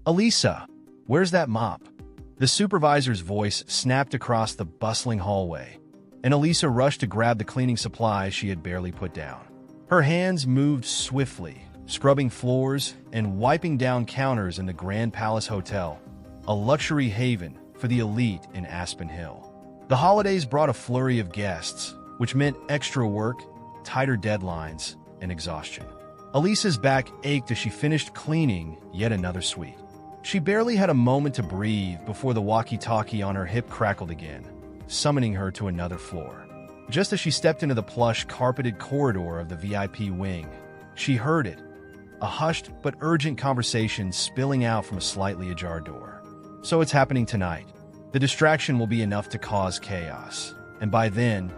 "Elisa, where's that mop?" The supervisor's voice snapped across the bustling hallway, and Elisa rushed to grab the cleaning supplies she had barely put down. Her hands moved swiftly, scrubbing floors and wiping down counters in the Grand Palace Hotel, a luxury haven for the elite in Aspen Hill. The holidays brought a flurry of guests, which meant extra work, tighter deadlines, and exhaustion. Elisa's back ached as she finished cleaning yet another suite. She barely had a moment to breathe before the walkie-talkie on her hip crackled again, summoning her to another floor. Just as she stepped into the plush, carpeted corridor of the VIP wing, she heard it, a hushed but urgent conversation spilling out from a slightly ajar door. "So it's happening tonight. The distraction will be enough to cause chaos, and by then,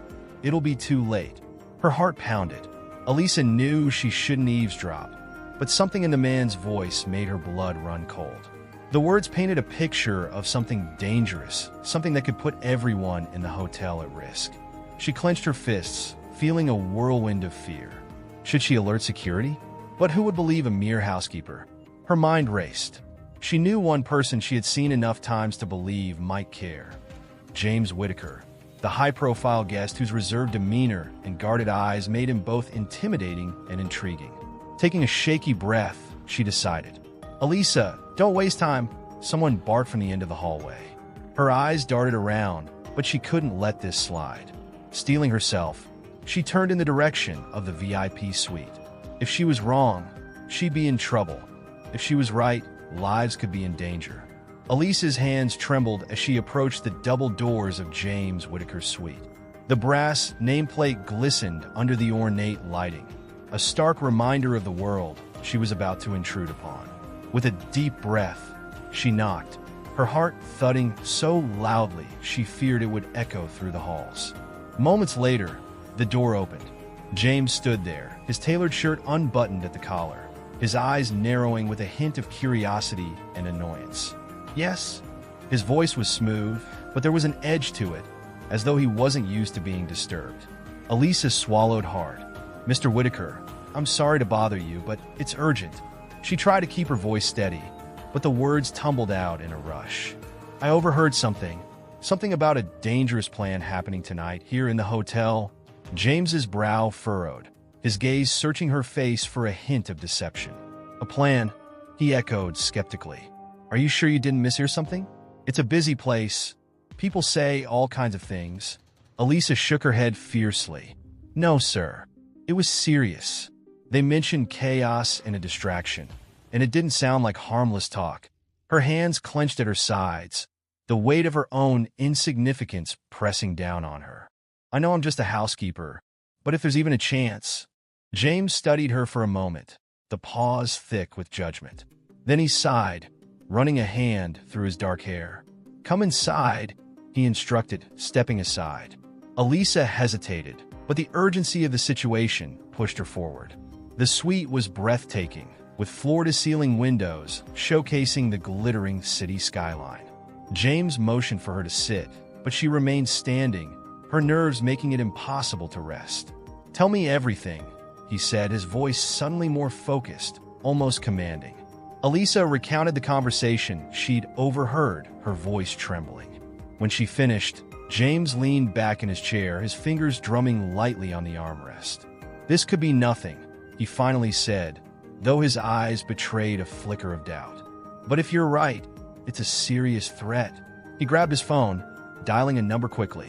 it'll be too late." Her heart pounded. Elisa knew she shouldn't eavesdrop, but something in the man's voice made her blood run cold. The words painted a picture of something dangerous, something that could put everyone in the hotel at risk. She clenched her fists, feeling a whirlwind of fear. Should she alert security? But who would believe a mere housekeeper? Her mind raced. She knew one person she had seen enough times to believe might care. James Whittaker, the high-profile guest whose reserved demeanor and guarded eyes made him both intimidating and intriguing. Taking a shaky breath, she decided. "Elisa, don't waste time," someone barked from the end of the hallway. Her eyes darted around, but she couldn't let this slide. Steeling herself, she turned in the direction of the VIP suite. If she was wrong, she'd be in trouble. If she was right, lives could be in danger. Elisa's hands trembled as she approached the double doors of James Whittaker's suite. The brass nameplate glistened under the ornate lighting, a stark reminder of the world she was about to intrude upon. With a deep breath, she knocked, her heart thudding so loudly she feared it would echo through the halls. Moments later, the door opened. James stood there, his tailored shirt unbuttoned at the collar, his eyes narrowing with a hint of curiosity and annoyance. "Yes?" His voice was smooth, but there was an edge to it, as though he wasn't used to being disturbed. Elisa swallowed hard. "Mr. Whittaker, I'm sorry to bother you, but it's urgent." She tried to keep her voice steady, but the words tumbled out in a rush. "I overheard something about a dangerous plan happening tonight here in the hotel." James's brow furrowed, his gaze searching her face for a hint of deception. "A plan?" he echoed skeptically. "Are you sure you didn't mishear something? It's a busy place. People say all kinds of things." Elisa shook her head fiercely. "No, sir. It was serious. They mentioned chaos and a distraction, and it didn't sound like harmless talk." Her hands clenched at her sides, the weight of her own insignificance pressing down on her. "I know I'm just a housekeeper, but if there's even a chance..." James studied her for a moment, the pause thick with judgment. Then he sighed, running a hand through his dark hair. "Come inside," he instructed, stepping aside. Elisa hesitated, but the urgency of the situation pushed her forward. The suite was breathtaking, with floor-to-ceiling windows showcasing the glittering city skyline. James motioned for her to sit, but she remained standing, her nerves making it impossible to rest. "Tell me everything," he said, his voice suddenly more focused, almost commanding. Elisa recounted the conversation she'd overheard, her voice trembling. When she finished, James leaned back in his chair, his fingers drumming lightly on the armrest. "This could be nothing," he finally said, though his eyes betrayed a flicker of doubt. "But if you're right, it's a serious threat." He grabbed his phone, dialing a number quickly.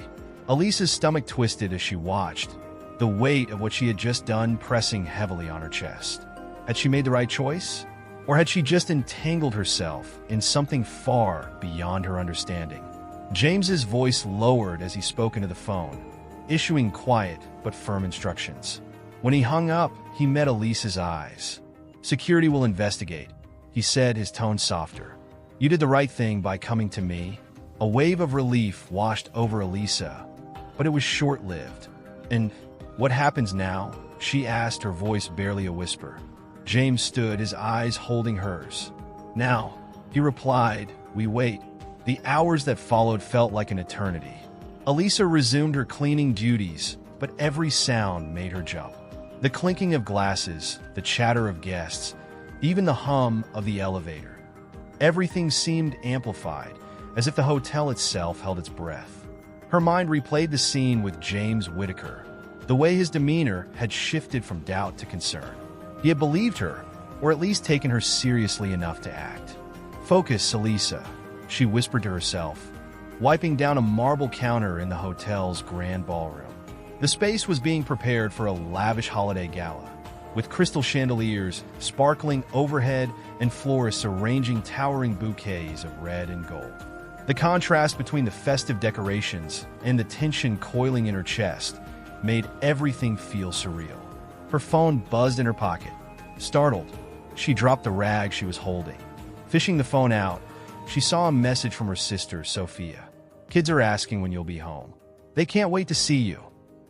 Elisa's stomach twisted as she watched, the weight of what she had just done pressing heavily on her chest. Had she made the right choice? Or had she just entangled herself in something far beyond her understanding? James's voice lowered as he spoke into the phone, issuing quiet but firm instructions. When he hung up, he met Elisa's eyes. "Security will investigate," he said, his tone softer. "You did the right thing by coming to me." A wave of relief washed over Elisa, but it was short-lived. "And what happens now?" she asked, her voice barely a whisper. James stood, his eyes holding hers. "Now," he replied, "we wait." The hours that followed felt like an eternity. Elisa resumed her cleaning duties, but every sound made her jump. The clinking of glasses, the chatter of guests, even the hum of the elevator. Everything seemed amplified, as if the hotel itself held its breath. Her mind replayed the scene with James Whitaker. The way his demeanor had shifted from doubt to concern. He had believed her, or at least taken her seriously enough to act. "Focus, Elisa," she whispered to herself, wiping down a marble counter in the hotel's grand ballroom. The space was being prepared for a lavish holiday gala, with crystal chandeliers sparkling overhead and florists arranging towering bouquets of red and gold. The contrast between the festive decorations and the tension coiling in her chest made everything feel surreal. Her phone buzzed in her pocket. Startled, she dropped the rag she was holding. Fishing the phone out, she saw a message from her sister, Sophia. "Kids are asking when you'll be home. They can't wait to see you."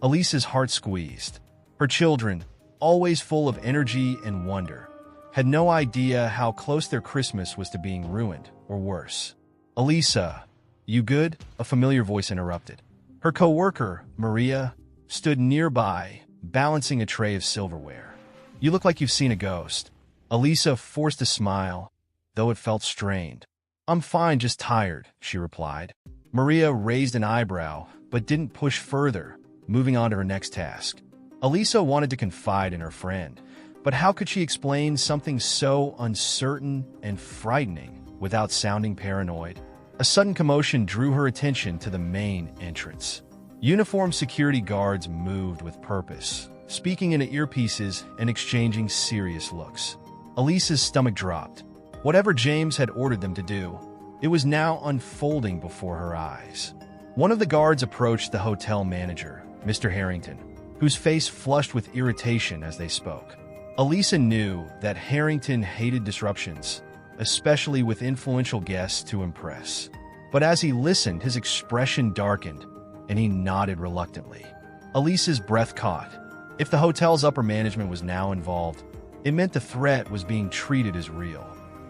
Elisa's heart squeezed. Her children, always full of energy and wonder, had no idea how close their Christmas was to being ruined, or worse. "Elisa, you good?" a familiar voice interrupted. Her co-worker, Maria, stood nearby, balancing a tray of silverware. "You look like you've seen a ghost." Elisa forced a smile, though it felt strained. "I'm fine, just tired," she replied. Maria raised an eyebrow, but didn't push further, moving on to her next task. Elisa wanted to confide in her friend, but how could she explain something so uncertain and frightening without sounding paranoid? A sudden commotion drew her attention to the main entrance. Uniformed security guards moved with purpose, speaking into earpieces and exchanging serious looks. Elisa's stomach dropped. Whatever James had ordered them to do, it was now unfolding before her eyes. One of the guards approached the hotel manager, Mr. Harrington, whose face flushed with irritation as they spoke. Elisa knew that Harrington hated disruptions, especially with influential guests to impress. But as he listened, his expression darkened, and he nodded reluctantly. Elisa's breath caught. If the hotel's upper management was now involved, it meant the threat was being treated as real.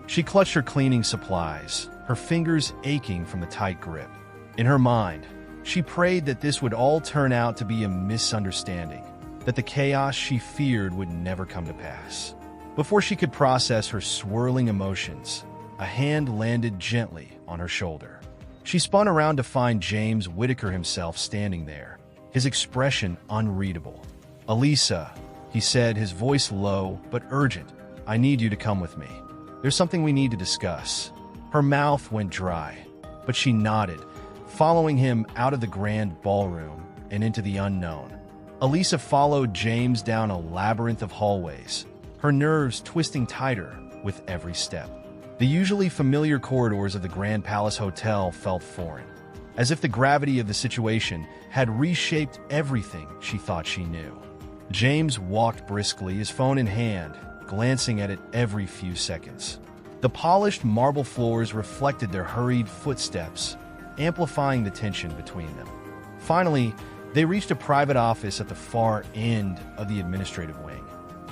She clutched her cleaning supplies, her fingers aching from the tight grip. In her mind, she prayed that this would all turn out to be a misunderstanding, that the chaos she feared would never come to pass. Before she could process her swirling emotions, a hand landed gently on her shoulder. She spun around to find James Whitaker himself standing there, his expression unreadable. "Elisa," he said, his voice low but urgent, "I need you to come with me. There's something we need to discuss." Her mouth went dry, but she nodded, following him out of the grand ballroom and into the unknown. Elisa followed James down a labyrinth of hallways, her nerves twisting tighter with every step. The usually familiar corridors of the Grand Palace Hotel felt foreign, as if the gravity of the situation had reshaped everything she thought she knew. James walked briskly, his phone in hand, glancing at it every few seconds. The polished marble floors reflected their hurried footsteps, amplifying the tension between them. Finally, they reached a private office at the far end of the administrative wing.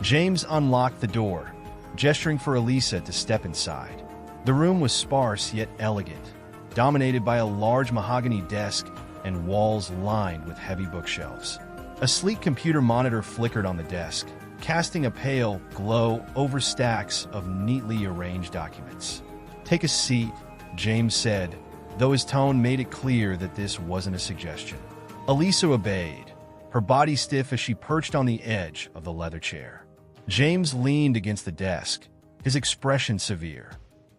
James unlocked the door, gesturing for Elisa to step inside. The room was sparse yet elegant, dominated by a large mahogany desk and walls lined with heavy bookshelves. A sleek computer monitor flickered on the desk, casting a pale glow over stacks of neatly arranged documents. "Take a seat," James said, though his tone made it clear that this wasn't a suggestion. Elisa obeyed, her body stiff as she perched on the edge of the leather chair. James leaned against the desk, his expression severe.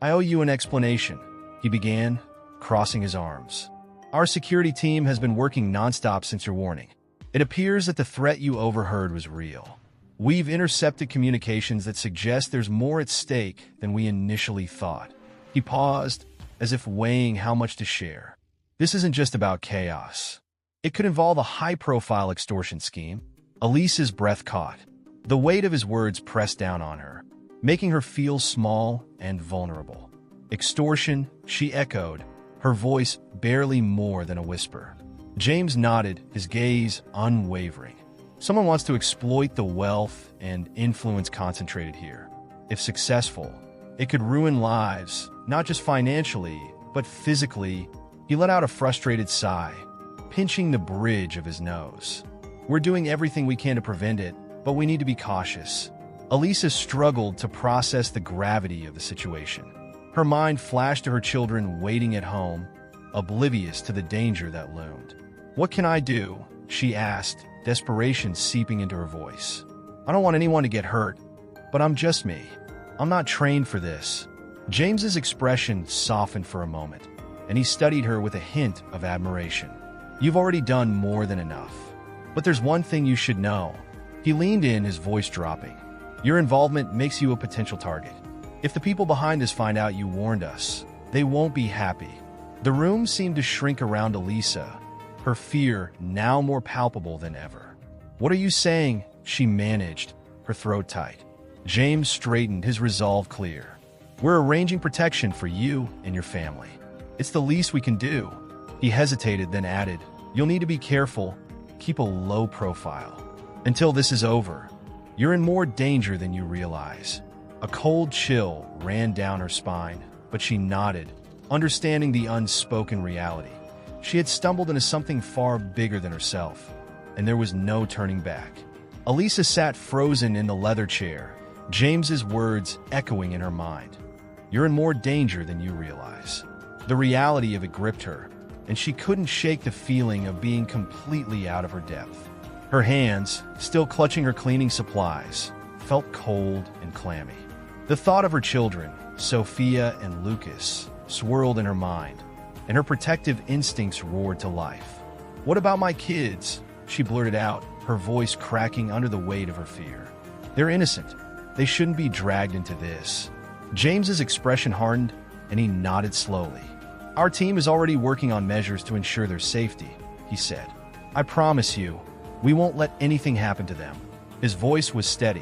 "I owe you an explanation," he began, crossing his arms. "Our security team has been working nonstop since your warning. It appears that the threat you overheard was real. We've intercepted communications that suggest there's more at stake than we initially thought." He paused, as if weighing how much to share. "This isn't just about chaos. It could involve a high-profile extortion scheme." Elisa's breath caught. The weight of his words pressed down on her, making her feel small and vulnerable. "Extortion," she echoed, her voice barely more than a whisper. James nodded, his gaze unwavering. "Someone wants to exploit the wealth and influence concentrated here. If successful, it could ruin lives, not just financially, but physically." He let out a frustrated sigh, pinching the bridge of his nose. "We're doing everything we can to prevent it, but we need to be cautious." Elisa struggled to process the gravity of the situation. Her mind flashed to her children waiting at home, oblivious to the danger that loomed. "What can I do?" she asked, desperation seeping into her voice. "I don't want anyone to get hurt, but I'm just me. I'm not trained for this." James's expression softened for a moment, and he studied her with a hint of admiration. "You've already done more than enough. But there's one thing you should know." He leaned in, his voice dropping. "Your involvement makes you a potential target. If the people behind us find out you warned us, they won't be happy." The room seemed to shrink around Elisa, her fear now more palpable than ever. "What are you saying?" she managed, her throat tight. James straightened, his resolve clear. "We're arranging protection for you and your family. It's the least we can do." He hesitated, then added, "You'll need to be careful. Keep a low profile. Until this is over, you're in more danger than you realize." A cold chill ran down her spine, but she nodded, understanding the unspoken reality. She had stumbled into something far bigger than herself, and there was no turning back. Elisa sat frozen in the leather chair, James's words echoing in her mind. "You're in more danger than you realize." The reality of it gripped her, and she couldn't shake the feeling of being completely out of her depth. Her hands, still clutching her cleaning supplies, felt cold and clammy. The thought of her children, Sophia and Lucas, swirled in her mind, and her protective instincts roared to life. "What about my kids?" she blurted out, her voice cracking under the weight of her fear. "They're innocent. They shouldn't be dragged into this." James's expression hardened, and he nodded slowly. "Our team is already working on measures to ensure their safety," he said. "I promise you, we won't let anything happen to them." His voice was steady,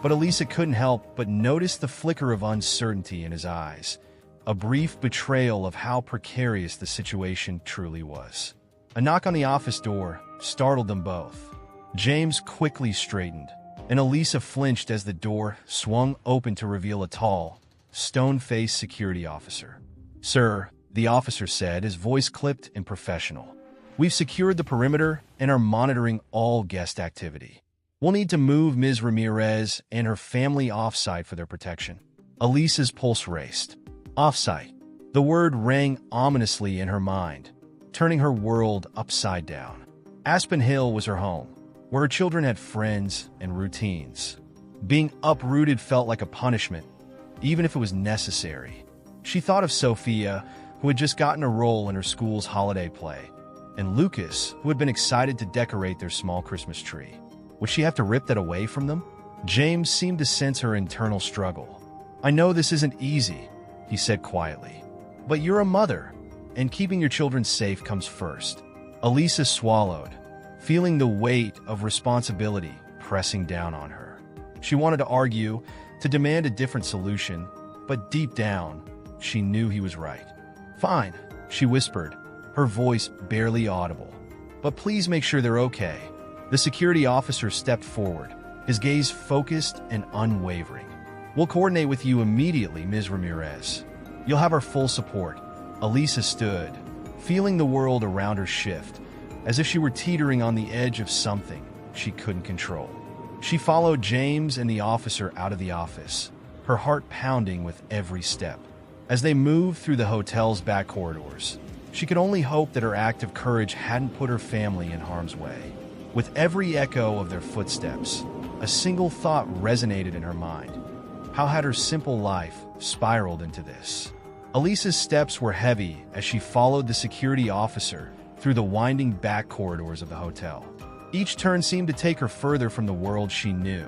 but Elisa couldn't help but notice the flicker of uncertainty in his eyes, a brief betrayal of how precarious the situation truly was. A knock on the office door startled them both. James quickly straightened, and Elisa flinched as the door swung open to reveal a tall, stone-faced security officer. "Sir," the officer said, his voice clipped and professional. "We've secured the perimeter and are monitoring all guest activity. We'll need to move Ms. Ramirez and her family off-site for their protection." Elisa's pulse raced. Off-site. The word rang ominously in her mind, turning her world upside down. Aspen Hill was her home, where her children had friends and routines. Being uprooted felt like a punishment, even if it was necessary. She thought of Sophia, who had just gotten a role in her school's holiday play, and Lucas, who had been excited to decorate their small Christmas tree. Would she have to rip that away from them? James seemed to sense her internal struggle. "I know this isn't easy," he said quietly, "but you're a mother, and keeping your children safe comes first." Elisa swallowed, feeling the weight of responsibility pressing down on her. She wanted to argue, to demand a different solution, but deep down, she knew he was right. "Fine," she whispered, her voice barely audible. "But please make sure they're okay." The security officer stepped forward, his gaze focused and unwavering. "We'll coordinate with you immediately, Ms. Ramirez. You'll have our full support." Elisa stood, feeling the world around her shift, as if she were teetering on the edge of something she couldn't control. She followed James and the officer out of the office, her heart pounding with every step. As they moved through the hotel's back corridors, she could only hope that her act of courage hadn't put her family in harm's way. With every echo of their footsteps, a single thought resonated in her mind. How had her simple life spiraled into this? Elisa's steps were heavy as she followed the security officer through the winding back corridors of the hotel. Each turn seemed to take her further from the world she knew,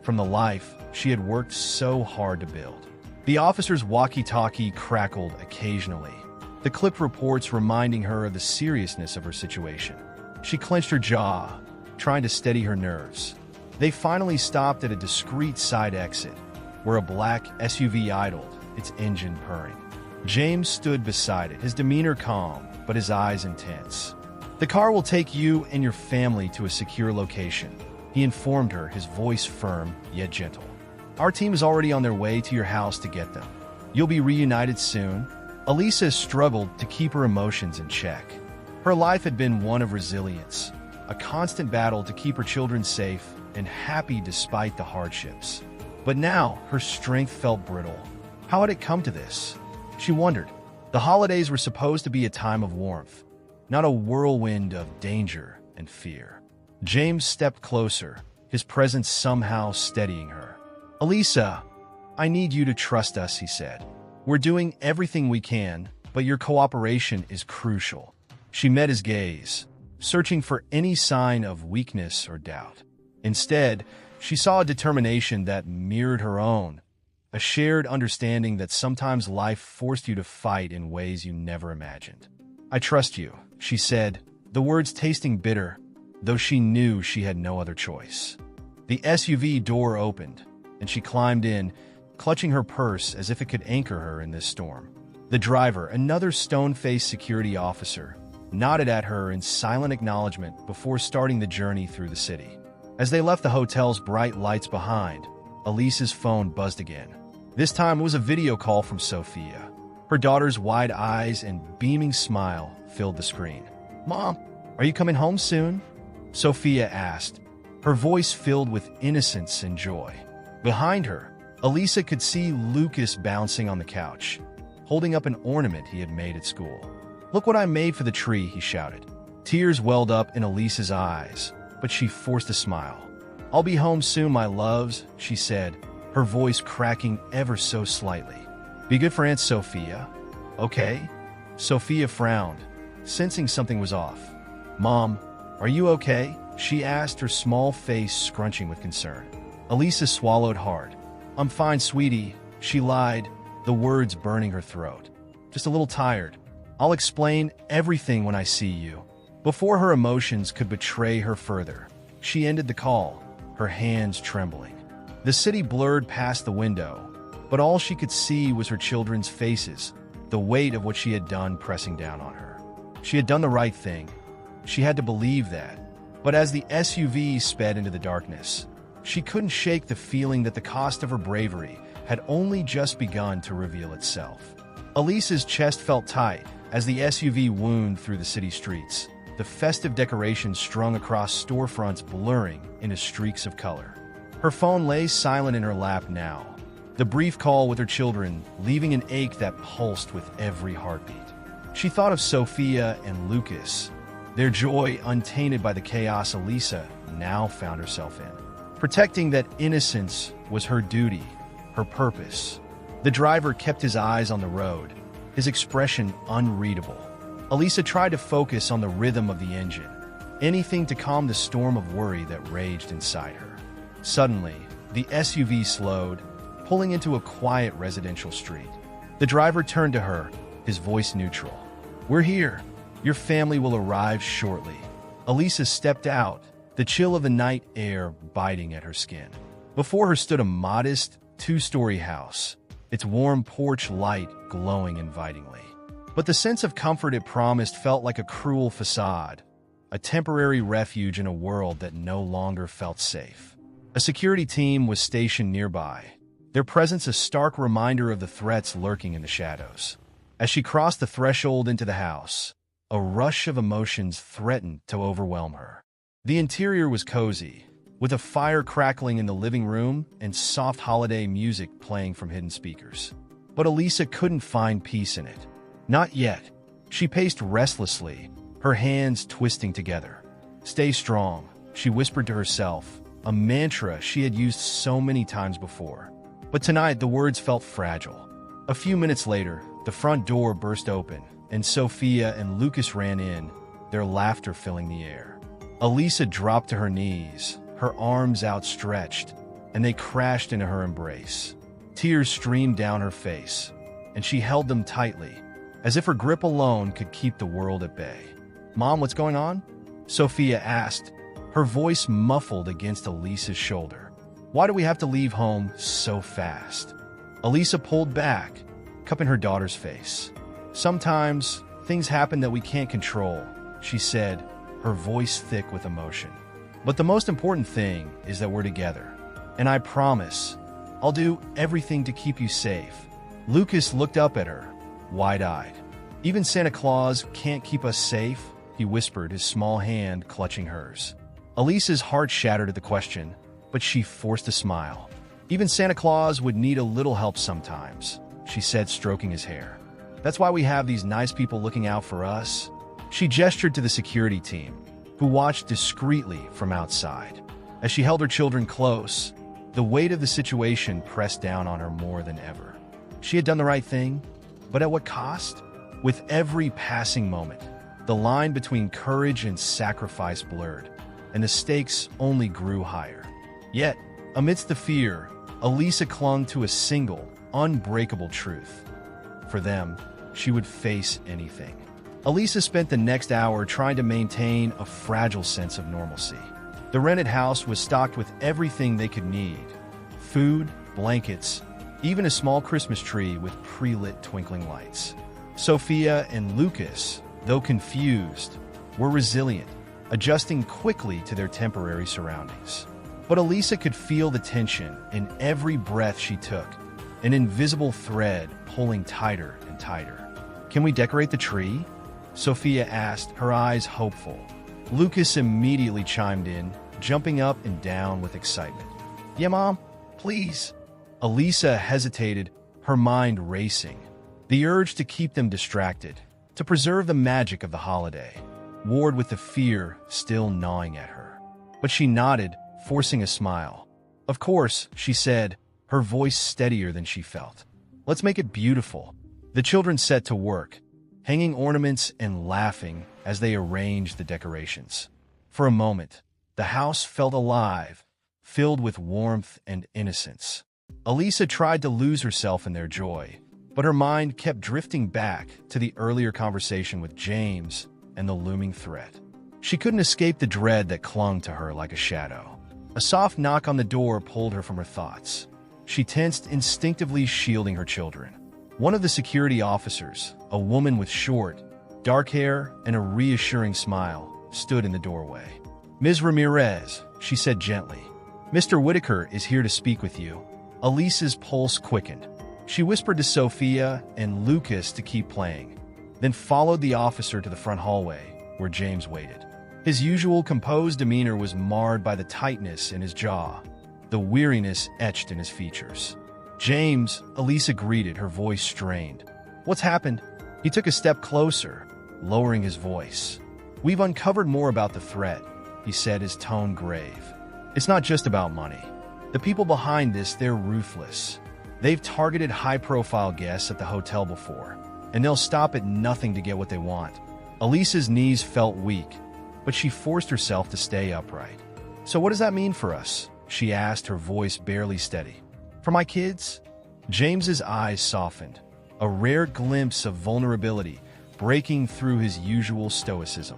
from the life she had worked so hard to build. The officer's walkie-talkie crackled occasionally, the clipped reports reminding her of the seriousness of her situation. She clenched her jaw, trying to steady her nerves. They finally stopped at a discreet side exit, where a black SUV idled, its engine purring. James stood beside it, his demeanor calm, but his eyes intense. "The car will take you and your family to a secure location," he informed her, his voice firm yet gentle. "Our team is already on their way to your house to get them. You'll be reunited soon." Elisa struggled to keep her emotions in check. Her life had been one of resilience, a constant battle to keep her children safe and happy despite the hardships. But now her strength felt brittle. How had it come to this? She wondered. The holidays were supposed to be a time of warmth, not a whirlwind of danger and fear. James stepped closer, his presence somehow steadying her. "Elisa, I need you to trust us," he said. "We're doing everything we can, but your cooperation is crucial." She met his gaze, searching for any sign of weakness or doubt. Instead, she saw a determination that mirrored her own, a shared understanding that sometimes life forced you to fight in ways you never imagined. "I trust you," she said, the words tasting bitter, though she knew she had no other choice. The SUV door opened, and she climbed in, clutching her purse as if it could anchor her in this storm. The driver, another stone-faced security officer, nodded at her in silent acknowledgement before starting the journey through the city. As they left the hotel's bright lights behind, Elisa's phone buzzed again. This time it was a video call from Sophia. Her daughter's wide eyes and beaming smile filled the screen. "Mom, are you coming home soon?" Sophia asked, her voice filled with innocence and joy. Behind her, Elisa could see Lucas bouncing on the couch, holding up an ornament he had made at school. "Look what I made for the tree," he shouted. Tears welled up in Elisa's eyes, but she forced a smile. "I'll be home soon, my loves," she said, her voice cracking ever so slightly. "Be good for Aunt Sophia, okay?" Sophia frowned, sensing something was off. "Mom, are you okay?" she asked, her small face scrunching with concern. Elisa swallowed hard. "I'm fine, sweetie," she lied, the words burning her throat. "Just a little tired. I'll explain everything when I see you." Before her emotions could betray her further, she ended the call, her hands trembling. The city blurred past the window, but all she could see was her children's faces, the weight of what she had done pressing down on her. She had done the right thing. She had to believe that. But as the SUV sped into the darkness, she couldn't shake the feeling that the cost of her bravery had only just begun to reveal itself. Elisa's chest felt tight as the SUV wound through the city streets, the festive decorations strung across storefronts blurring into streaks of color. Her phone lay silent in her lap now, the brief call with her children leaving an ache that pulsed with every heartbeat. She thought of Sophia and Lucas, their joy untainted by the chaos Elisa now found herself in. Protecting that innocence was her duty, her purpose. The driver kept his eyes on the road, his expression unreadable. Elisa tried to focus on the rhythm of the engine, anything to calm the storm of worry that raged inside her. Suddenly, the SUV slowed, pulling into a quiet residential street. The driver turned to her, his voice neutral. "We're here. Your family will arrive shortly." Elisa stepped out, the chill of the night air biting at her skin. Before her stood a modest, two-story house, its warm porch light glowing invitingly. But the sense of comfort it promised felt like a cruel facade, a temporary refuge in a world that no longer felt safe. A security team was stationed nearby, their presence a stark reminder of the threats lurking in the shadows. As she crossed the threshold into the house, a rush of emotions threatened to overwhelm her. The interior was cozy, with a fire crackling in the living room and soft holiday music playing from hidden speakers. But Elisa couldn't find peace in it. Not yet. She paced restlessly, her hands twisting together. "Stay strong," she whispered to herself, a mantra she had used so many times before. But tonight the words felt fragile. A few minutes later, the front door burst open, and Sophia and Lucas ran in, their laughter filling the air. Elisa dropped to her knees, her arms outstretched, and they crashed into her embrace. Tears streamed down her face, and she held them tightly, as if her grip alone could keep the world at bay. "Mom, what's going on?" Sophia asked, her voice muffled against Elisa's shoulder. "Why do we have to leave home so fast?" Elisa pulled back, cupping her daughter's face. "Sometimes, things happen that we can't control," she said, her voice thick with emotion. "But the most important thing is that we're together. And I promise, I'll do everything to keep you safe." Lucas looked up at her, wide-eyed. "Even Santa Claus can't keep us safe," he whispered, his small hand clutching hers. Elisa's heart shattered at the question, but she forced a smile. "Even Santa Claus would need a little help sometimes," she said, stroking his hair. That's why we have these nice people looking out for us." She gestured to the security team, who watched discreetly from outside. As she held her children close, the weight of the situation pressed down on her more than ever. She had done the right thing, but at what cost? With every passing moment, the line between courage and sacrifice blurred, and the stakes only grew higher. Yet, amidst the fear, Elisa clung to a single, unbreakable truth. For them, she would face anything. Elisa spent the next hour trying to maintain a fragile sense of normalcy. The rented house was stocked with everything they could need: food, blankets, even a small Christmas tree with pre-lit twinkling lights. Sophia and Lucas, though confused, were resilient, adjusting quickly to their temporary surroundings. But Elisa could feel the tension in every breath she took, an invisible thread pulling tighter and tighter. "Can we decorate the tree?" Sophia asked, her eyes hopeful. Lucas immediately chimed in, jumping up and down with excitement. "Yeah, Mom, please." Elisa hesitated, her mind racing. The urge to keep them distracted, to preserve the magic of the holiday, warred with the fear still gnawing at her. But she nodded, forcing a smile. "Of course," she said, her voice steadier than she felt. "Let's make it beautiful." The children set to work, hanging ornaments and laughing as they arranged the decorations. For a moment, the house felt alive, filled with warmth and innocence. Elisa tried to lose herself in their joy, but her mind kept drifting back to the earlier conversation with James and the looming threat. She couldn't escape the dread that clung to her like a shadow. A soft knock on the door pulled her from her thoughts. She tensed, instinctively shielding her children. One of the security officers, a woman with short, dark hair and a reassuring smile, stood in the doorway. "Ms. Ramirez," she said gently, "Mr. Whitaker is here to speak with you." Elisa's pulse quickened. She whispered to Sophia and Lucas to keep playing, then followed the officer to the front hallway, where James waited. His usual composed demeanor was marred by the tightness in his jaw, the weariness etched in his features. "James," Elisa greeted, her voice strained. "What's happened?" He took a step closer, lowering his voice. "We've uncovered more about the threat," he said, his tone grave. "It's not just about money. The people behind this, they're ruthless. They've targeted high-profile guests at the hotel before, and they'll stop at nothing to get what they want." Elisa's knees felt weak, but she forced herself to stay upright. "So what does that mean for us?" she asked, her voice barely steady. "For my kids?" James's eyes softened, a rare glimpse of vulnerability breaking through his usual stoicism.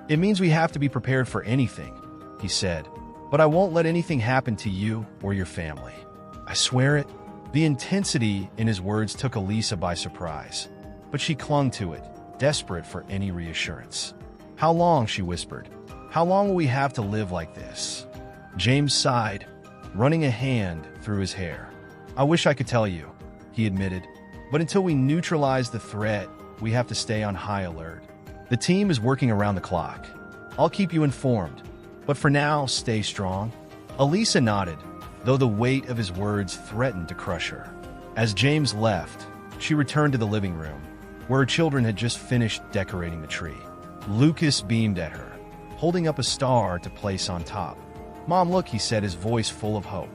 "It means we have to be prepared for anything," he said, "but I won't let anything happen to you or your family. I swear it." The intensity in his words took Elisa by surprise, but she clung to it, desperate for any reassurance. "How long?" she whispered. "How long will we have to live like this?" James sighed, running a hand through his hair. "I wish I could tell you," he admitted, "but until we neutralize the threat, we have to stay on high alert. The team is working around the clock. I'll keep you informed, but for now, stay strong." Elisa nodded, though the weight of his words threatened to crush her. As James left, she returned to the living room, where her children had just finished decorating the tree. Lucas beamed at her, holding up a star to place on top. "Mom, look," he said, his voice full of hope.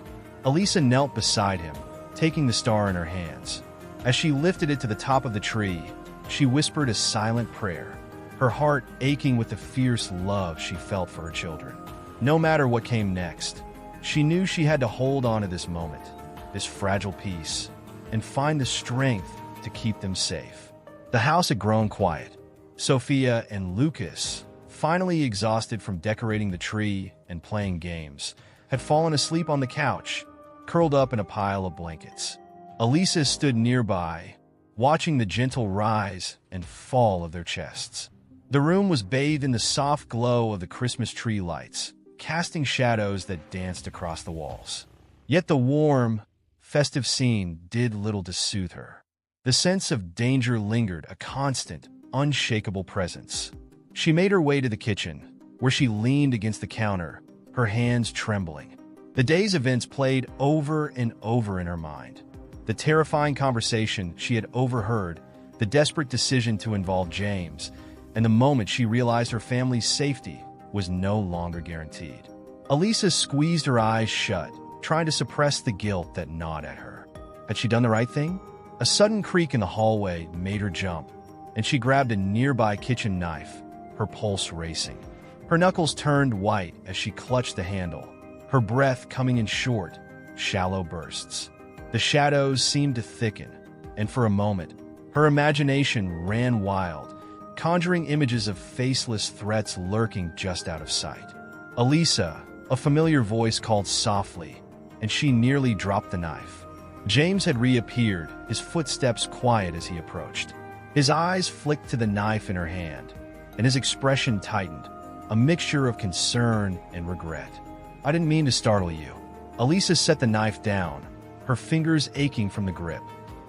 Elisa knelt beside him, taking the star in her hands. As she lifted it to the top of the tree, she whispered a silent prayer, her heart aching with the fierce love she felt for her children. No matter what came next, she knew she had to hold on to this moment, this fragile piece, and find the strength to keep them safe. The house had grown quiet. Sophia and Lucas, finally exhausted from decorating the tree and playing games, had fallen asleep on the couch, curled up in a pile of blankets. Elisa stood nearby, watching the gentle rise and fall of their chests. The room was bathed in the soft glow of the Christmas tree lights, casting shadows that danced across the walls. Yet the warm, festive scene did little to soothe her. The sense of danger lingered, a constant, unshakable presence. She made her way to the kitchen, where she leaned against the counter, her hands trembling. The day's events played over and over in her mind. The terrifying conversation she had overheard, the desperate decision to involve James, and the moment she realized her family's safety was no longer guaranteed. Elisa squeezed her eyes shut, trying to suppress the guilt that gnawed at her. Had she done the right thing? A sudden creak in the hallway made her jump, and she grabbed a nearby kitchen knife, her pulse racing. Her knuckles turned white as she clutched the handle, her breath coming in short, shallow bursts. The shadows seemed to thicken, and for a moment, her imagination ran wild, conjuring images of faceless threats lurking just out of sight. Elisa, a familiar voice called softly, and she nearly dropped the knife. James had reappeared, his footsteps quiet as he approached. His eyes flicked to the knife in her hand, and his expression tightened, a mixture of concern and regret. "I didn't mean to startle you." Elisa set the knife down, her fingers aching from the grip.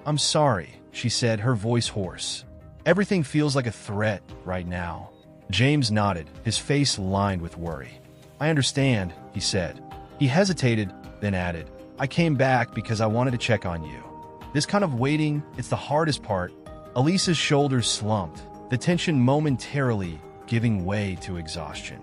"I'm sorry," she said, her voice hoarse. "Everything feels like a threat right now." James nodded, his face lined with worry. "I understand," he said. He hesitated, then added, "I came back because I wanted to check on you. This kind of waiting, it's the hardest part." Elisa's shoulders slumped, the tension momentarily giving way to exhaustion.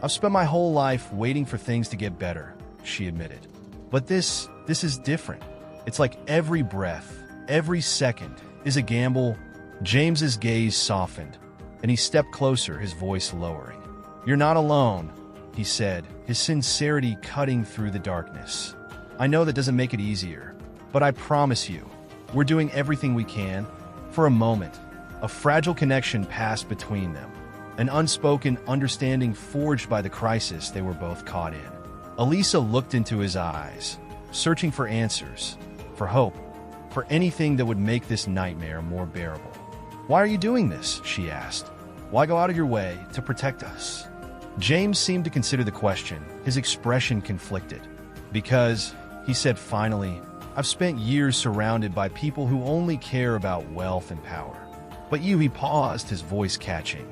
"I've spent my whole life waiting for things to get better," she admitted. "But this is different. It's like every breath, every second is a gamble." James's gaze softened, and he stepped closer, his voice lowering. "You're not alone," he said, his sincerity cutting through the darkness. "I know that doesn't make it easier, but I promise you, we're doing everything we can." For a moment, a fragile connection passed between them, an unspoken understanding forged by the crisis they were both caught in. Elisa looked into his eyes, searching for answers, for hope, for anything that would make this nightmare more bearable. "Why are you doing this?" she asked. "Why go out of your way to protect us?" James seemed to consider the question, his expression conflicted. "Because," he said finally, "I've spent years surrounded by people who only care about wealth and power. But you," he paused, his voice catching.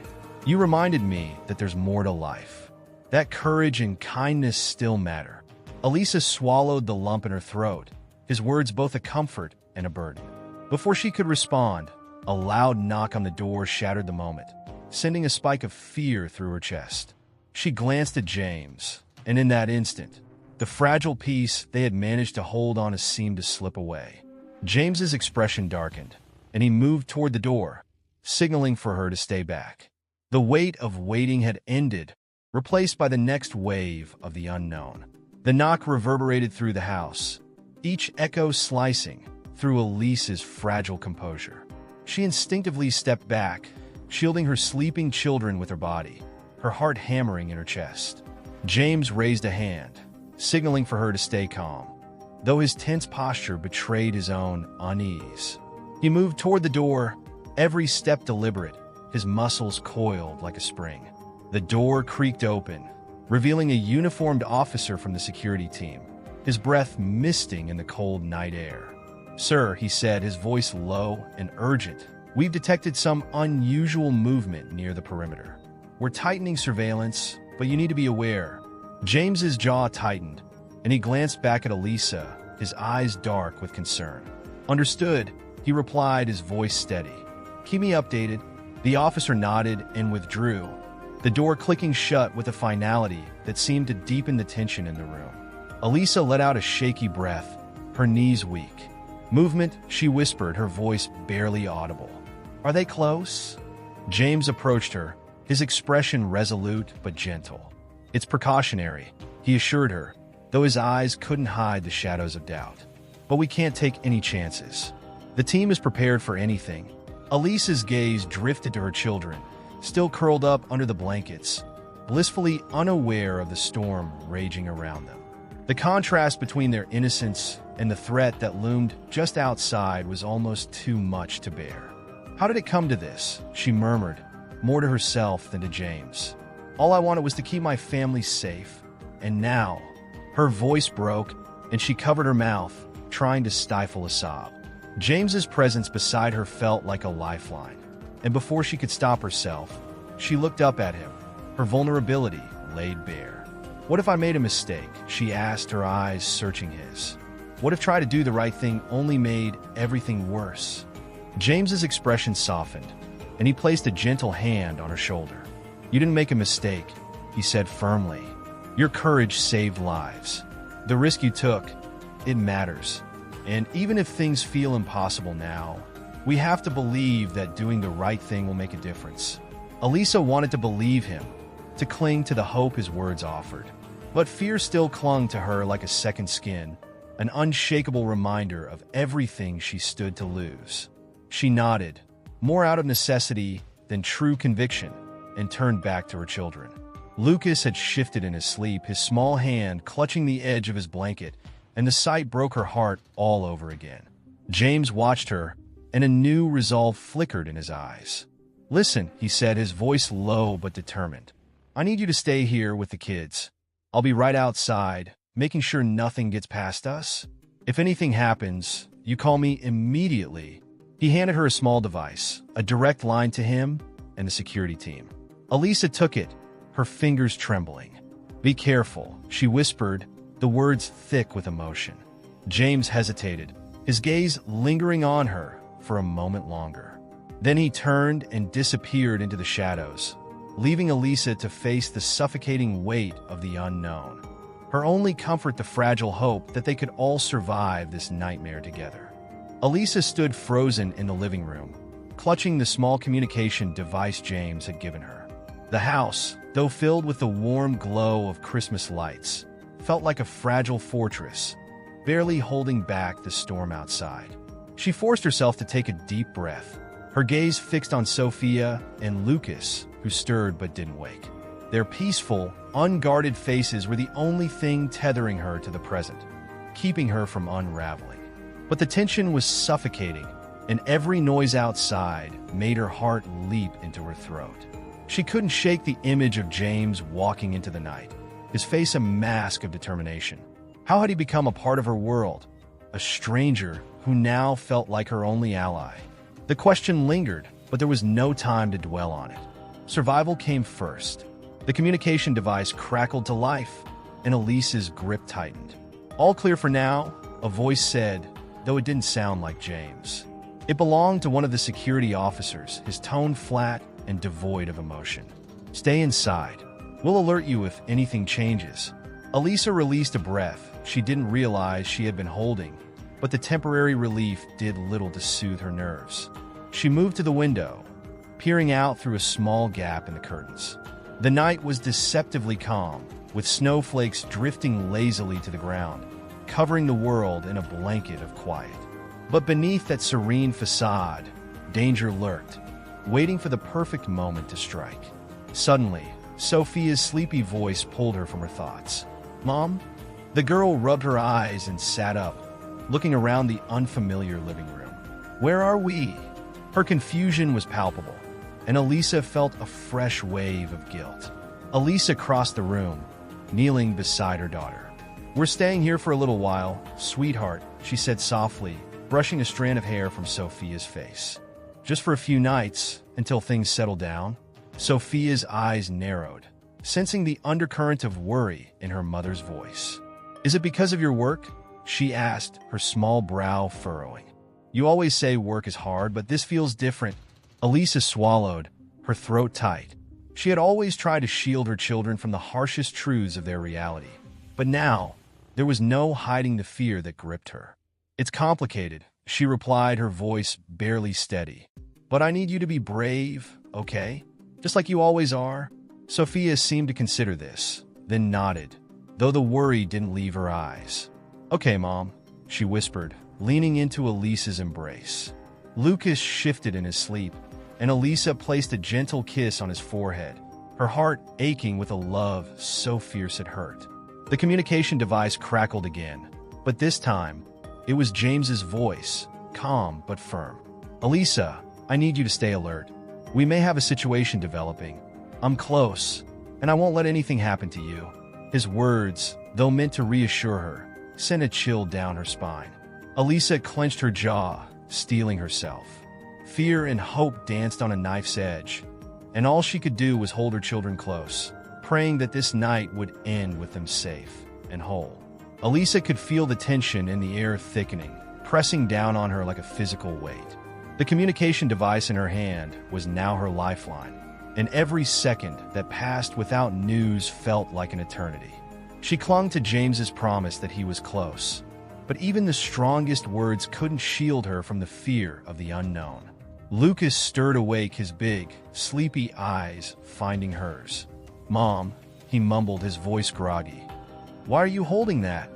"You reminded me that there's more to life. That courage and kindness still matter." Elisa swallowed the lump in her throat, his words both a comfort and a burden. Before she could respond, a loud knock on the door shattered the moment, sending a spike of fear through her chest. She glanced at James, and in that instant, the fragile piece they had managed to hold on seemed to slip away. James's expression darkened, and he moved toward the door, signaling for her to stay back. The weight of waiting had ended, replaced by the next wave of the unknown. The knock reverberated through the house, each echo slicing through Elisa's fragile composure. She instinctively stepped back, shielding her sleeping children with her body, her heart hammering in her chest. James raised a hand, signaling for her to stay calm, though his tense posture betrayed his own unease. He moved toward the door, every step deliberate, his muscles coiled like a spring. The door creaked open, revealing a uniformed officer from the security team, his breath misting in the cold night air. "Sir," he said, his voice low and urgent, "we've detected some unusual movement near the perimeter. We're tightening surveillance, but you need to be aware." James's jaw tightened, and he glanced back at Elisa, his eyes dark with concern. "Understood," he replied, his voice steady. "Keep me updated." The officer nodded and withdrew, the door clicking shut with a finality that seemed to deepen the tension in the room. Elisa let out a shaky breath, her knees weak. "Movement," she whispered, her voice barely audible. "Are they close?" James approached her, his expression resolute but gentle. "It's precautionary," he assured her, though his eyes couldn't hide the shadows of doubt. "But we can't take any chances. The team is prepared for anything." Elisa's gaze drifted to her children, still curled up under the blankets, blissfully unaware of the storm raging around them. The contrast between their innocence and the threat that loomed just outside was almost too much to bear. "How did it come to this?" she murmured, more to herself than to James. "All I wanted was to keep my family safe, and now..." Her voice broke, and she covered her mouth, trying to stifle a sob. James's presence beside her felt like a lifeline, and before she could stop herself, she looked up at him, her vulnerability laid bare. "What if I made a mistake?" she asked, her eyes searching his. "What if trying to do the right thing only made everything worse?" James's expression softened, and he placed a gentle hand on her shoulder. "You didn't make a mistake," he said firmly. "Your courage saved lives. The risk you took, it matters. And even if things feel impossible now, we have to believe that doing the right thing will make a difference." Elisa wanted to believe him, to cling to the hope his words offered. But fear still clung to her like a second skin, an unshakable reminder of everything she stood to lose. She nodded, more out of necessity than true conviction, and turned back to her children. Lucas had shifted in his sleep, his small hand clutching the edge of his blanket, and the sight broke her heart all over again. James watched her, and a new resolve flickered in his eyes. "Listen," he said, his voice low but determined. "I need you to stay here with the kids. I'll be right outside, making sure nothing gets past us. If anything happens, you call me immediately." He handed her a small device, a direct line to him and the security team. Elisa took it, her fingers trembling. "Be careful," she whispered, the words thick with emotion. James hesitated, his gaze lingering on her for a moment longer. Then he turned and disappeared into the shadows, leaving Elisa to face the suffocating weight of the unknown. Her only comfort the fragile hope that they could all survive this nightmare together. Elisa stood frozen in the living room, clutching the small communication device James had given her. The house, though filled with the warm glow of Christmas lights, felt like a fragile fortress, barely holding back the storm outside. She forced herself to take a deep breath, her gaze fixed on Sophia and Lucas, who stirred but didn't wake. Their peaceful, unguarded faces were the only thing tethering her to the present, keeping her from unraveling. But the tension was suffocating, and every noise outside made her heart leap into her throat. She couldn't shake the image of James walking into the night, his face a mask of determination. How had he become a part of her world? A stranger who now felt like her only ally. The question lingered, but there was no time to dwell on it. Survival came first. The communication device crackled to life, and Elisa's grip tightened. "All clear for now," a voice said, though it didn't sound like James. It belonged to one of the security officers, his tone flat and devoid of emotion. "Stay inside. We'll alert you if anything changes." Elisa released a breath she didn't realize she had been holding, but the temporary relief did little to soothe her nerves. She moved to the window, peering out through a small gap in the curtains. The night was deceptively calm, with snowflakes drifting lazily to the ground, covering the world in a blanket of quiet. But beneath that serene facade, danger lurked, waiting for the perfect moment to strike. Suddenly, Sophia's sleepy voice pulled her from her thoughts. "Mom?" The girl rubbed her eyes and sat up, looking around the unfamiliar living room. "Where are we?" Her confusion was palpable, and Elisa felt a fresh wave of guilt. Elisa crossed the room, kneeling beside her daughter. "We're staying here for a little while, sweetheart," she said softly, brushing a strand of hair from Sophia's face. "Just for a few nights, until things settle down." Sophia's eyes narrowed, sensing the undercurrent of worry in her mother's voice. "Is it because of your work?" she asked, her small brow furrowing. "You always say work is hard, but this feels different." Elisa swallowed, her throat tight. She had always tried to shield her children from the harshest truths of their reality. But now, there was no hiding the fear that gripped her. "It's complicated," she replied, her voice barely steady. "But I need you to be brave, okay? Just like you always are." Sophia seemed to consider this, then nodded, though the worry didn't leave her eyes. "Okay, Mom," she whispered, leaning into Elisa's embrace. Lucas shifted in his sleep, and Elisa placed a gentle kiss on his forehead, her heart aching with a love so fierce it hurt. The communication device crackled again, but this time, it was James's voice, calm but firm. "Elisa, I need you to stay alert. We may have a situation developing. I'm close, and I won't let anything happen to you." His words, though meant to reassure her, sent a chill down her spine. Elisa clenched her jaw, steeling herself. Fear and hope danced on a knife's edge, and all she could do was hold her children close, praying that this night would end with them safe and whole. Elisa could feel the tension in the air thickening, pressing down on her like a physical weight. The communication device in her hand was now her lifeline, and every second that passed without news felt like an eternity. She clung to James's promise that he was close, but even the strongest words couldn't shield her from the fear of the unknown. Lucas stirred awake, his big, sleepy eyes finding hers. "Mom," he mumbled, his voice groggy. "Why are you holding that?"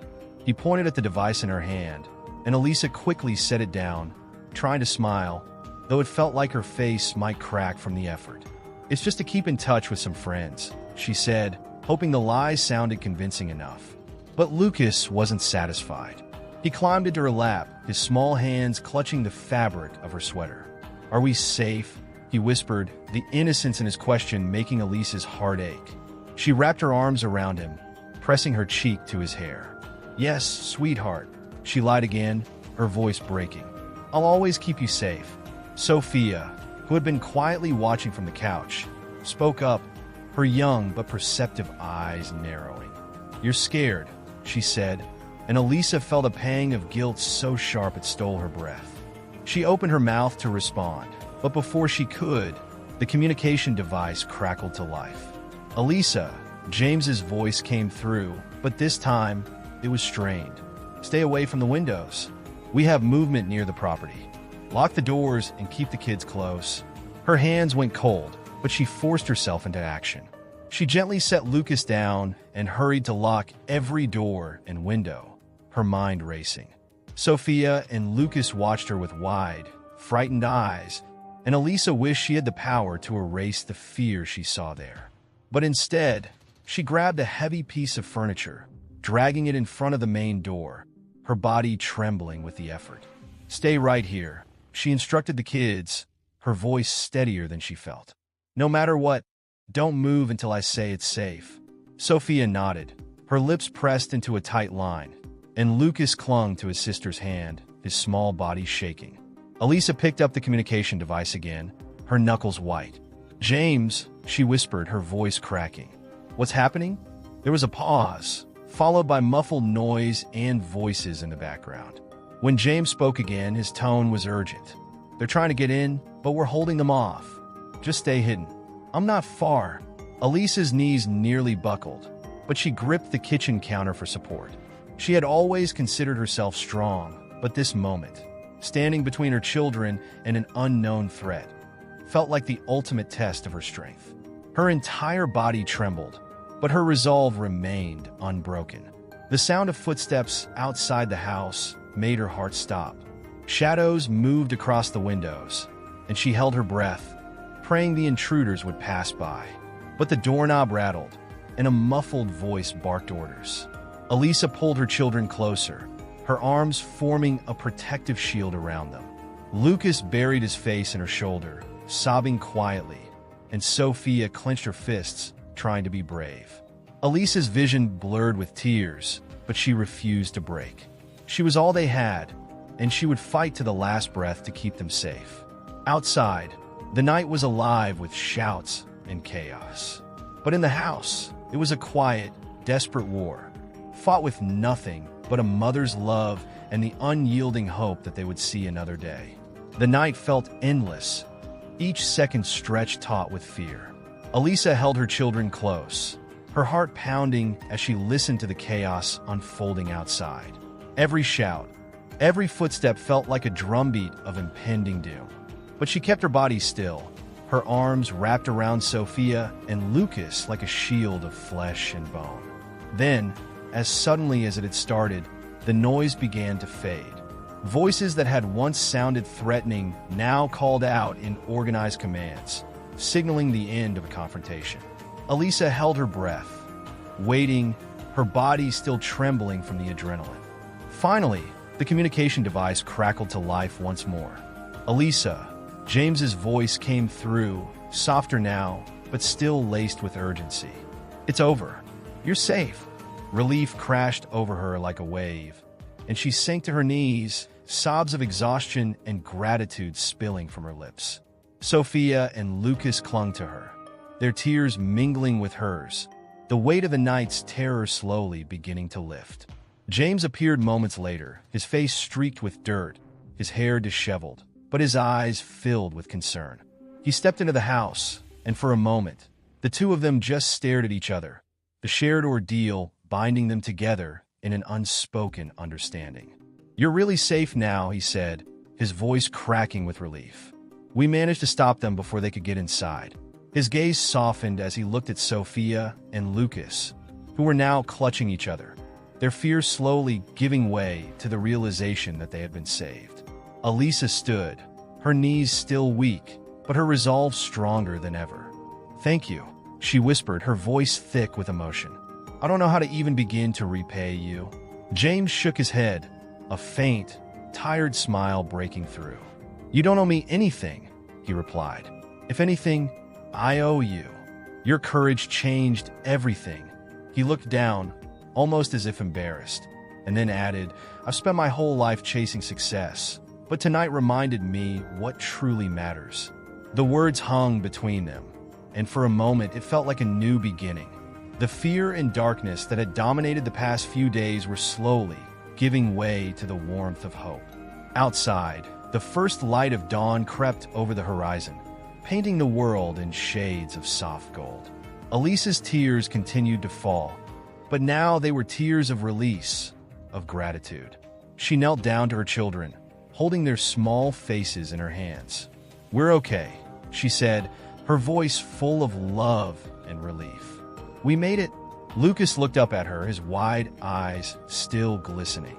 He pointed at the device in her hand, and Elisa quickly set it down, trying to smile, though it felt like her face might crack from the effort. "It's just to keep in touch with some friends," she said, hoping the lies sounded convincing enough. But Lucas wasn't satisfied. He climbed into her lap, his small hands clutching the fabric of her sweater. "Are we safe?" he whispered, the innocence in his question making Elisa's heart ache. She wrapped her arms around him, pressing her cheek to his hair. "Yes, sweetheart," she lied again, her voice breaking. "I'll always keep you safe." Sophia, who had been quietly watching from the couch, spoke up, her young but perceptive eyes narrowing. "You're scared," she said, and Elisa felt a pang of guilt so sharp it stole her breath. She opened her mouth to respond, but before she could, the communication device crackled to life. "Elisa," James's voice came through, but this time it was strained. "Stay away from the windows. We have movement near the property. Lock the doors and keep the kids close." Her hands went cold, but she forced herself into action. She gently set Lucas down and hurried to lock every door and window, her mind racing. Sophia and Lucas watched her with wide, frightened eyes, and Elisa wished she had the power to erase the fear she saw there. But instead, she grabbed a heavy piece of furniture, dragging it in front of the main door, her body trembling with the effort. "Stay right here," she instructed the kids, her voice steadier than she felt. "No matter what, don't move until I say it's safe." Sophia nodded, her lips pressed into a tight line, and Lucas clung to his sister's hand, his small body shaking. Elisa picked up the communication device again, her knuckles white. "James," she whispered, her voice cracking. "What's happening?" There was a pause, followed by muffled noise and voices in the background. When James spoke again, his tone was urgent. "They're trying to get in, but we're holding them off. Just stay hidden." "I'm not far." Elisa's knees nearly buckled, but she gripped the kitchen counter for support. She had always considered herself strong, but this moment, standing between her children and an unknown threat, felt like the ultimate test of her strength. Her entire body trembled, but her resolve remained unbroken. The sound of footsteps outside the house made her heart stop. Shadows moved across the windows, and she held her breath, praying the intruders would pass by. But the doorknob rattled, and a muffled voice barked orders. Elisa pulled her children closer, her arms forming a protective shield around them. Lucas buried his face in her shoulder, sobbing quietly, and Sophia clenched her fists, trying to be brave. Elisa's vision blurred with tears, but she refused to break. She was all they had, and she would fight to the last breath to keep them safe. Outside, the night was alive with shouts and chaos. But in the house, it was a quiet, desperate war, fought with nothing but a mother's love and the unyielding hope that they would see another day. The night felt endless, each second stretched taut with fear. Elisa held her children close, her heart pounding as she listened to the chaos unfolding outside. Every shout, every footstep felt like a drumbeat of impending doom. But she kept her body still, her arms wrapped around Sophia and Lucas like a shield of flesh and bone. Then, as suddenly as it had started, the noise began to fade. Voices that had once sounded threatening now called out in organized commands, signaling the end of a confrontation. Elisa held her breath, waiting, her body still trembling from the adrenaline. Finally, the communication device crackled to life once more. "Elisa," James's voice came through, softer now, but still laced with urgency. "It's over. You're safe." Relief crashed over her like a wave, and she sank to her knees, sobs of exhaustion and gratitude spilling from her lips. Sophia and Lucas clung to her, their tears mingling with hers, the weight of the night's terror slowly beginning to lift. James appeared moments later, his face streaked with dirt, his hair disheveled, but his eyes filled with concern. He stepped into the house, and for a moment, the two of them just stared at each other, the shared ordeal binding them together in an unspoken understanding. "You're really safe now," he said, his voice cracking with relief. "We managed to stop them before they could get inside." His gaze softened as he looked at Sophia and Lucas, who were now clutching each other, their fears slowly giving way to the realization that they had been saved. Elisa stood, her knees still weak, but her resolve stronger than ever. "Thank you," she whispered, her voice thick with emotion. "I don't know how to even begin to repay you." James shook his head, a faint, tired smile breaking through. "You don't owe me anything," he replied. "If anything, I owe you. Your courage changed everything." He looked down, almost as if embarrassed, and then added, "I've spent my whole life chasing success, but tonight reminded me what truly matters." The words hung between them, and for a moment it felt like a new beginning. The fear and darkness that had dominated the past few days were slowly giving way to the warmth of hope. Outside, the first light of dawn crept over the horizon, painting the world in shades of soft gold. Elisa's tears continued to fall, but now they were tears of release, of gratitude. She knelt down to her children, holding their small faces in her hands. "We're okay," she said, her voice full of love and relief. "We made it." Lucas looked up at her, his wide eyes still glistening.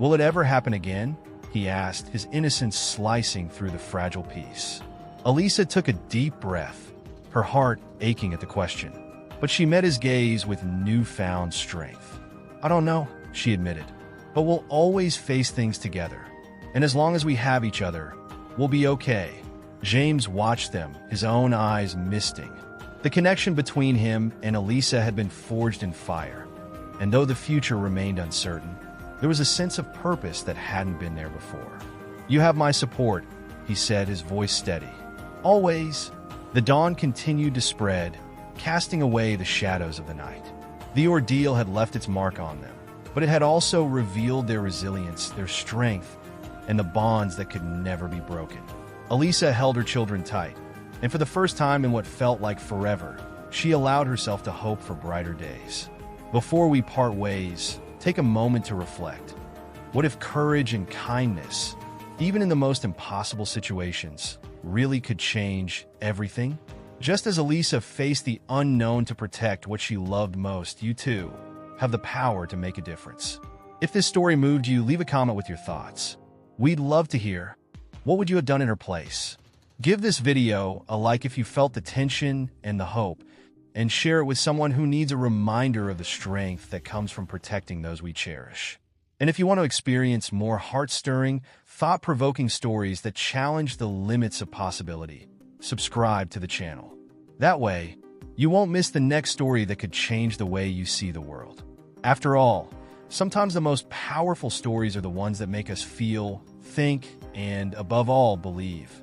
"Will it ever happen again?" he asked, his innocence slicing through the fragile peace. Elisa took a deep breath, her heart aching at the question, but she met his gaze with newfound strength. "I don't know," she admitted, "but we'll always face things together. And as long as we have each other, we'll be okay." James watched them, his own eyes misting. The connection between him and Elisa had been forged in fire, and though the future remained uncertain, there was a sense of purpose that hadn't been there before. "You have my support," he said, his voice steady. "Always." The dawn continued to spread, casting away the shadows of the night. The ordeal had left its mark on them, but it had also revealed their resilience, their strength, and the bonds that could never be broken. Elisa held her children tight, and for the first time in what felt like forever, she allowed herself to hope for brighter days. Before we part ways, take a moment to reflect. What if courage and kindness, even in the most impossible situations, really could change everything? Just as Elisa faced the unknown to protect what she loved most, you too have the power to make a difference. If this story moved you, leave a comment with your thoughts. We'd love to hear. What would you have done in her place? Give this video a like if you felt the tension and the hope, and share it with someone who needs a reminder of the strength that comes from protecting those we cherish. And if you want to experience more heart-stirring, thought-provoking stories that challenge the limits of possibility, subscribe to the channel. That way, you won't miss the next story that could change the way you see the world. After all, sometimes the most powerful stories are the ones that make us feel, think, and above all, believe.